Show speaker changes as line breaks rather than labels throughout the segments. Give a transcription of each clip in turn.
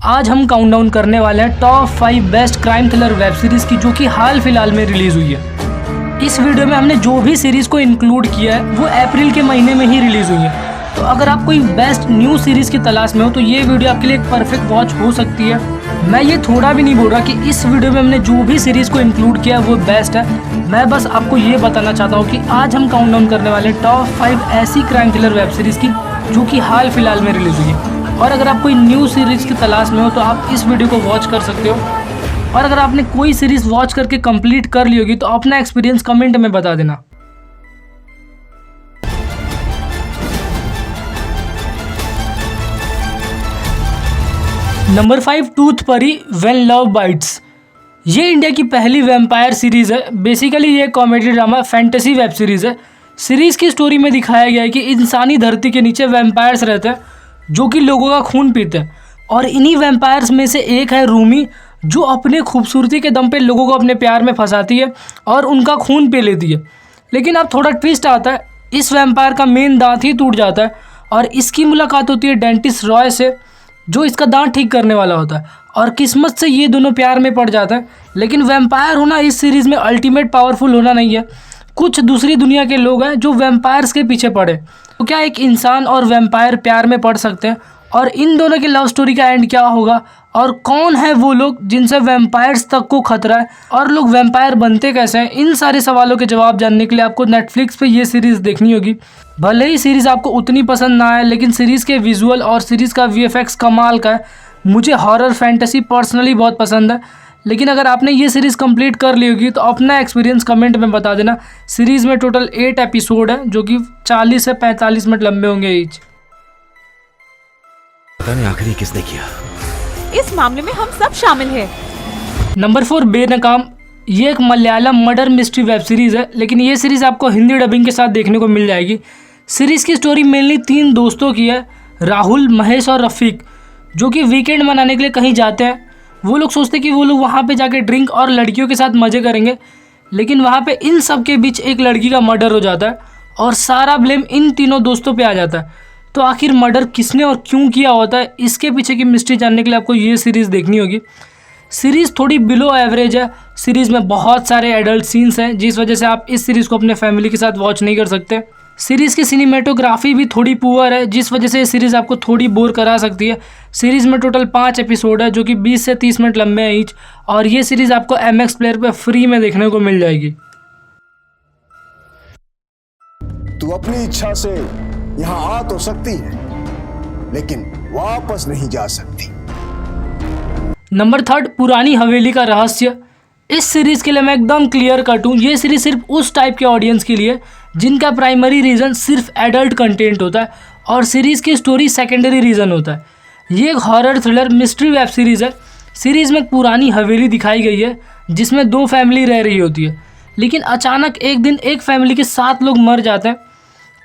आज हम काउंटडाउन करने वाले हैं top 5 best crime thriller web series की, जो कि हाल फिलहाल में रिलीज़ हुई है। इस वीडियो में हमने जो भी सीरीज़ को इंक्लूड किया है वो अप्रैल के महीने में ही रिलीज़ हुई है। तो अगर आप कोई बेस्ट न्यू सीरीज़ की तलाश में हो तो ये वीडियो आपके लिए एक परफेक्ट वॉच हो सकती है। मैं ये थोड़ा भी नहीं बोल रहा कि इस वीडियो में हमने जो भी सीरीज़ को इंक्लूड किया है वो बेस्ट है। मैं बस आपको ये बताना चाहता हूँ कि आज हम काउंटडाउन करने वाले हैं टॉप 5 ऐसी क्राइम थ्रिलर वेब सीरीज़ की जो कि हाल फिलहाल में रिलीज़ हुई है। और अगर आप कोई न्यू सीरीज़ की तलाश में हो तो आप इस वीडियो को वॉच कर सकते हो। और अगर आपने कोई सीरीज़ वॉच करके कंप्लीट कर ली होगी तो अपना एक्सपीरियंस कमेंट में बता देना। नंबर 5, टूथ परी व्हेन लव बाइट्स। ये इंडिया की पहली वैम्पायर सीरीज़ है। बेसिकली ये comedy drama fantasy web series है। सीरीज़ की स्टोरी में दिखाया गया है कि इंसानी धरती के नीचे वैम्पायर्स रहते हैं जो कि लोगों का खून पीते हैं। और इन्हीं वैम्पायर्स में से एक है रूमी, जो अपने खूबसूरती के दम पे लोगों को अपने प्यार में फंसाती है और उनका खून पी लेती है। लेकिन अब थोड़ा ट्विस्ट आता है, इस वैम्पायर का मेन दांत ही टूट जाता है और इसकी मुलाकात होती है डेंटिस्ट रॉय से, जो इसका दांत ठीक करने वाला होता है। और किस्मत से ये दोनों प्यार में पड़ जाते हैं। लेकिन वैम्पायर होना इस सीरीज़ में अल्टीमेट पावरफुल होना नहीं है। कुछ दूसरी दुनिया के लोग हैं जो वैम्पायर्स के पीछे पड़े। तो क्या एक इंसान और वैम्पायर प्यार में पड़ सकते हैं? और इन दोनों की लव स्टोरी का एंड क्या होगा? और कौन है वो लोग जिनसे वैम्पायर्स तक को खतरा है? और लोग वैम्पायर बनते कैसे हैं? इन सारे सवालों के जवाब जानने के लिए आपको नेटफ्लिक्स पे ये सीरीज़ देखनी होगी। भले ही सीरीज़ आपको उतनी पसंद ना आए, लेकिन सीरीज़ के विजुअल और सीरीज़ का VFX कमाल का है। मुझे हॉरर फैंटेसी पर्सनली बहुत पसंद है। लेकिन अगर आपने ये सीरीज़ कंप्लीट कर ली होगी तो अपना एक्सपीरियंस कमेंट में बता देना। सीरीज़ में टोटल 8 एपिसोड है जो कि 40 से 45 मिनट लंबे होंगे ईच।
पता नहीं आखिर किसने किया।
इस मामले में हम सब शामिल हैं।
नंबर 4, बेनकाम। ये एक Malayalam murder mystery web series है, लेकिन ये सीरीज़ आपको हिंदी डबिंग के साथ देखने को मिल जाएगी। सीरीज़ की स्टोरी मेनली 3 दोस्तों की है, राहुल, महेश और रफ़ीक, जो कि वीकेंड मनाने के लिए कहीं जाते हैं। वो लोग सोचते हैं कि वो लोग वहाँ पे जाके ड्रिंक और लड़कियों के साथ मज़े करेंगे, लेकिन वहाँ पे इन सब के बीच एक लड़की का मर्डर हो जाता है और सारा ब्लेम इन तीनों दोस्तों पे आ जाता है। तो आखिर मर्डर किसने और क्यों किया होता है, इसके पीछे की मिस्ट्री जानने के लिए आपको ये सीरीज़ देखनी होगी। सीरीज़ थोड़ी बिलो एवरेज है। सीरीज़ में बहुत सारे एडल्ट सीन्स हैं, जिस वजह से आप इस सीरीज़ को अपने फैमिली के साथ वॉच नहीं कर सकते। सीरीज़ की सिनेमेटोग्राफी भी थोड़ी पुअर है, जिस वजह से ये सीरीज़ आपको थोड़ी बोर करा सकती है। सीरीज़ में टोटल 5 एपिसोड है जो कि 20 से 30 मिनट लंबे हैं ईच। और ये सीरीज़ आपको MX प्लेयर पे फ्री में देखने को मिल जाएगी।
तू अपनी इच्छा से यहाँ आ तो सकती है, लेकिन वापस नहीं जा सकती।
नंबर 3, पुरानी हवेली का रहस्य। इस सीरीज़ के लिए मैं एकदम क्लियर कट हूँ। ये सीरीज़ सिर्फ उस टाइप के ऑडियंस के लिए जिनका प्राइमरी रीज़न सिर्फ एडल्ट कंटेंट होता है और सीरीज़ की स्टोरी सेकेंडरी रीज़न होता है। ये एक horror thriller mystery web series है। सीरीज़ में एक पुरानी हवेली दिखाई गई है जिसमें 2 फैमिली रह रही होती है, लेकिन अचानक एक दिन एक फैमिली के 7 लोग मर जाते हैं।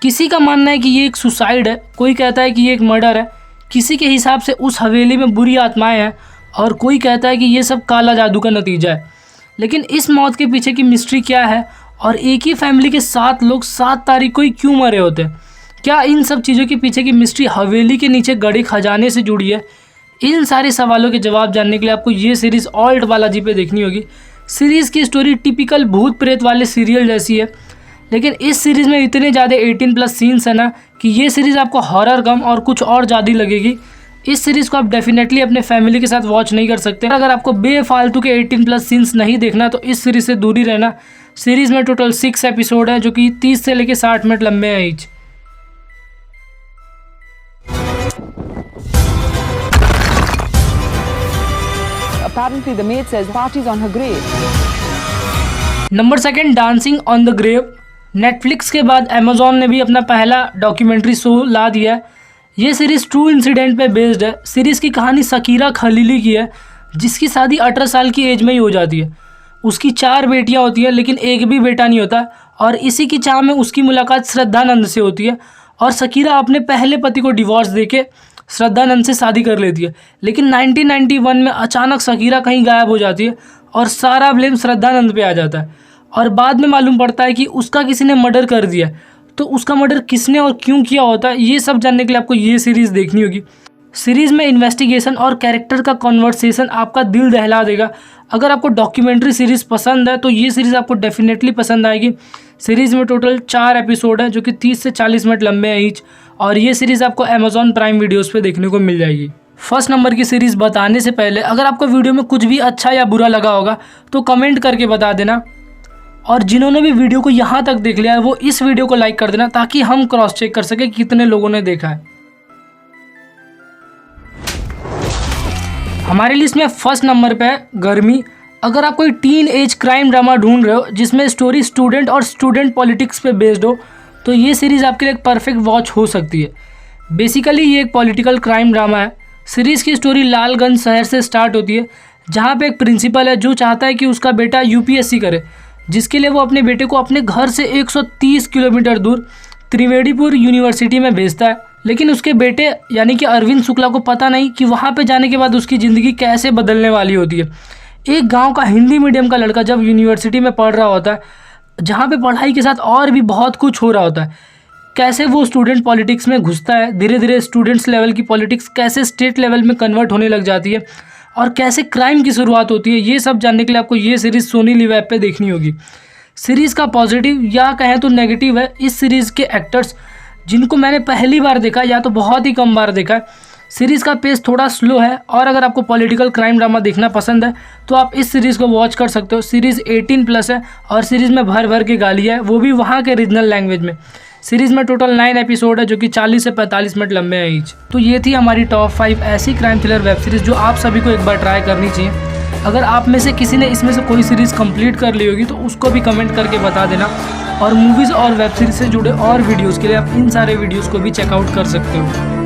किसी का मानना है कि ये एक सुसाइड है, कोई कहता है कि ये एक मर्डर है, किसी के हिसाब से उस हवेली में बुरी आत्माएं हैं और कोई कहता है कि ये सब काला जादू का नतीजा है। लेकिन इस मौत के पीछे की मिस्ट्री क्या है और एक ही फैमिली के 7 लोग 7 तारीख को ही क्यों मरे होते हैं? क्या इन सब चीज़ों के पीछे की मिस्ट्री हवेली के नीचे गड़े खजाने से जुड़ी है? इन सारे सवालों के जवाब जानने के लिए आपको ये सीरीज़ ऑल्ट बालाजी पे देखनी होगी। सीरीज़ की स्टोरी टिपिकल भूत प्रेत वाले सीरियल जैसी है, लेकिन इस सीरीज़ में इतने ज़्यादा 18+ सीन्स है ना कि ये सीरीज़ आपको हॉरर कम और कुछ और ज़्यादा लगेगी। इस सीरीज़ को आप डेफिनेटली अपने फैमिली के साथ वॉच नहीं कर सकते। अगर आपको बेफालतू के 18+ सीन्स नहीं देखना तो इस सीरीज़ से दूरी रहना। सीरीज़ में टोटल 6 एपिसोड है जो कि 30 से लेकर 60 मिनट लंबे हैं each.
Apparently the maid says party's on her grave.
नंबर 2, dancing on the grave. Netflix के बाद अमेजॉन ने भी अपना पहला डॉक्यूमेंट्री शो ला दिया है। ये सीरीज़ ट्रू इंसिडेंट पे बेस्ड है। सीरीज़ की कहानी शकीरा खलीली की है, जिसकी शादी 18 साल की एज में ही हो जाती है। उसकी 4 बेटियां होती हैं, लेकिन एक भी बेटा नहीं होता। और इसी की चाह में उसकी मुलाकात श्रद्धानंद से होती है और शकीरा अपने पहले पति को डिवोर्स देके श्रद्धानंद से शादी कर लेती है। लेकिन 1991 में अचानक शकीरा कहीं गायब हो जाती है और सारा ब्लेम श्रद्धानंद पे आ जाता है। और बाद में मालूम पड़ता है कि उसका किसी ने मर्डर कर दिया। तो उसका मर्डर किसने और क्यों किया होता है, ये सब जानने के लिए आपको ये सीरीज़ देखनी होगी। सीरीज़ में इन्वेस्टिगेशन और कैरेक्टर का कॉन्वर्सेशन आपका दिल दहला देगा। अगर आपको डॉक्यूमेंट्री सीरीज़ पसंद है तो ये सीरीज़ आपको डेफिनेटली पसंद आएगी। सीरीज़ में टोटल 4 एपिसोड हैं जो कि 30 से 40 मिनट लंबे हैं ईच, और ये सीरीज़ आपको अमेजॉन प्राइम वीडियोज़ पे देखने को मिल जाएगी। फर्स्ट नंबर की सीरीज़ बताने से पहले अगर आपको वीडियो में कुछ भी अच्छा या बुरा लगा होगा तो कमेंट करके बता देना, और जिन्होंने भी वीडियो को यहाँ तक देख लिया है वो इस वीडियो को लाइक कर देना ताकि हम क्रॉस चेक कर सके कितने लोगों ने देखा है। हमारी लिस्ट में फर्स्ट नंबर पे है गर्मी। अगर आप कोई टीन एज क्राइम ड्रामा ढूंढ रहे हो जिसमें स्टोरी स्टूडेंट और स्टूडेंट पॉलिटिक्स पे बेस्ड हो तो ये सीरीज़ आपके लिए एक परफेक्ट वॉच हो सकती है। बेसिकली ये एक पॉलिटिकल क्राइम ड्रामा है। सीरीज़ की स्टोरी लालगंज शहर से स्टार्ट होती है जहाँ पे एक प्रिंसिपल है जो चाहता है कि उसका बेटा यूपीएससी करे, जिसके लिए वो अपने बेटे को अपने घर से 130 किलोमीटर दूर त्रिवेणीपुर यूनिवर्सिटी में भेजता है। लेकिन उसके बेटे यानी कि अरविंद शुक्ला को पता नहीं कि वहाँ पे जाने के बाद उसकी ज़िंदगी कैसे बदलने वाली होती है। एक गांव का हिंदी मीडियम का लड़का जब यूनिवर्सिटी में पढ़ रहा होता है जहाँ पे पढ़ाई के साथ और भी बहुत कुछ हो रहा होता है, कैसे वो स्टूडेंट पॉलिटिक्स में घुसता है, धीरे धीरे स्टूडेंट्स लेवल की पॉलिटिक्स कैसे स्टेट लेवल में कन्वर्ट होने लग जाती है और कैसे क्राइम की शुरुआत होती है, ये सब जानने के लिए आपको ये सीरीज़ सोनी लिव ऐप पे देखनी होगी। सीरीज़ का पॉजिटिव या कहें तो नेगेटिव है इस सीरीज़ के एक्टर्स, जिनको मैंने पहली बार देखा या तो बहुत ही कम बार देखा है। सीरीज़ का पेस थोड़ा स्लो है और अगर आपको पॉलिटिकल क्राइम ड्रामा देखना पसंद है तो आप इस सीरीज़ को वॉच कर सकते हो। सीरीज़ 18+ है और सीरीज़ में भर भर के गाली है, वो भी वहाँ के रीजनल लैंग्वेज में। सीरीज़ में टोटल 9 एपिसोड है जो कि 40 से 45 मिनट लंबे हैं ईच। तो ये थी हमारी टॉप 5 ऐसी क्राइम थ्रिलर वेब सीरीज़ जो आप सभी को एक बार ट्राई करनी चाहिए। अगर आप में से किसी ने इसमें से कोई सीरीज़ कंप्लीट कर ली होगी तो उसको भी कमेंट करके बता देना, और मूवीज़ और वेब सीरीज़ से जुड़े और वीडियोज़ के लिए आप इन सारे वीडियोज़ को भी चेकआउट कर सकते हो।